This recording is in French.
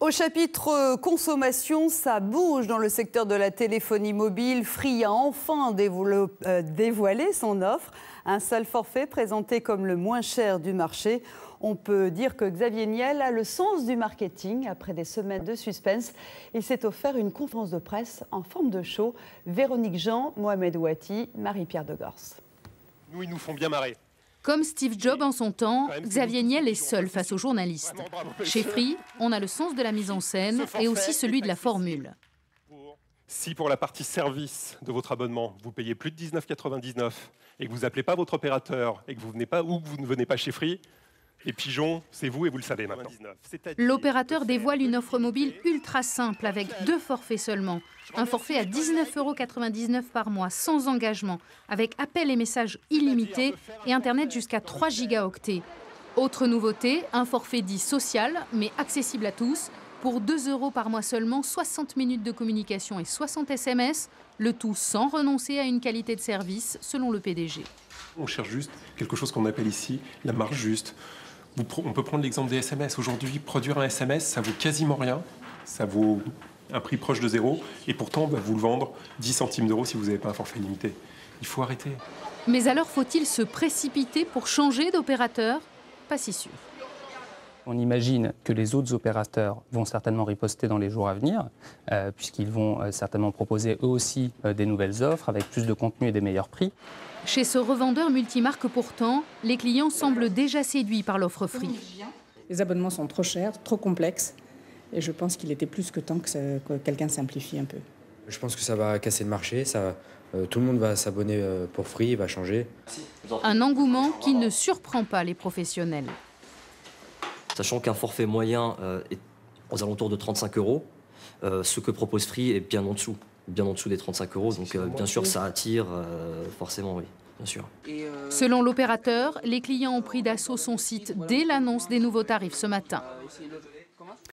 Au chapitre consommation, ça bouge dans le secteur de la téléphonie mobile. Free a enfin dévoilé son offre. Un seul forfait présenté comme le moins cher du marché. On peut dire que Xavier Niel a le sens du marketing. Après des semaines de suspense, il s'est offert une conférence de presse en forme de show. Véronique Jean, Mohamed Ouati, Marie-Pierre de Gors. Nous, ils nous font bien marrer. Comme Steve Jobs en son temps, Xavier Niel est seul face aux journalistes. Chez Free, on a le sens de la mise en scène et aussi celui de la formule. Si pour la partie service de votre abonnement, vous payez plus de 19,99 et que vous n'appelez pas votre opérateur et que vous ne venez pas chez Free, les pigeons, c'est vous et vous le savez maintenant. L'opérateur dévoile une offre mobile ultra simple avec 2 forfaits seulement. Un forfait à 19,99 € par mois, sans engagement, avec appels et messages illimités et Internet jusqu'à 3 gigaoctets. Autre nouveauté, un forfait dit social, mais accessible à tous. Pour 2 € par mois seulement, 60 minutes de communication et 60 SMS, le tout sans renoncer à une qualité de service, selon le PDG. On cherche juste quelque chose qu'on appelle ici la marge juste. On peut prendre l'exemple des SMS. Aujourd'hui, produire un SMS, ça vaut quasiment rien. Ça vaut un prix proche de 0. Et pourtant, on va vous le vendre 10 centimes d'euros si vous n'avez pas un forfait limité. Il faut arrêter. Mais alors, faut-il se précipiter pour changer d'opérateur? Pas si sûr. On imagine que les autres opérateurs vont certainement riposter dans les jours à venir, puisqu'ils vont certainement proposer eux aussi des nouvelles offres avec plus de contenu et des meilleurs prix. Chez ce revendeur multimarque pourtant, les clients semblent déjà séduits par l'offre Free. Les abonnements sont trop chers, trop complexes, et je pense qu'il était plus que temps que quelqu'un simplifie un peu. Je pense que ça va casser le marché, tout le monde va s'abonner pour Free, va changer. Un engouement qui ne surprend pas les professionnels. Sachant qu'un forfait moyen est aux alentours de 35 €, ce que propose Free est bien en dessous des 35 €. Donc bien sûr, ça attire forcément, oui, bien sûr. Selon l'opérateur, les clients ont pris d'assaut son site dès l'annonce des nouveaux tarifs ce matin.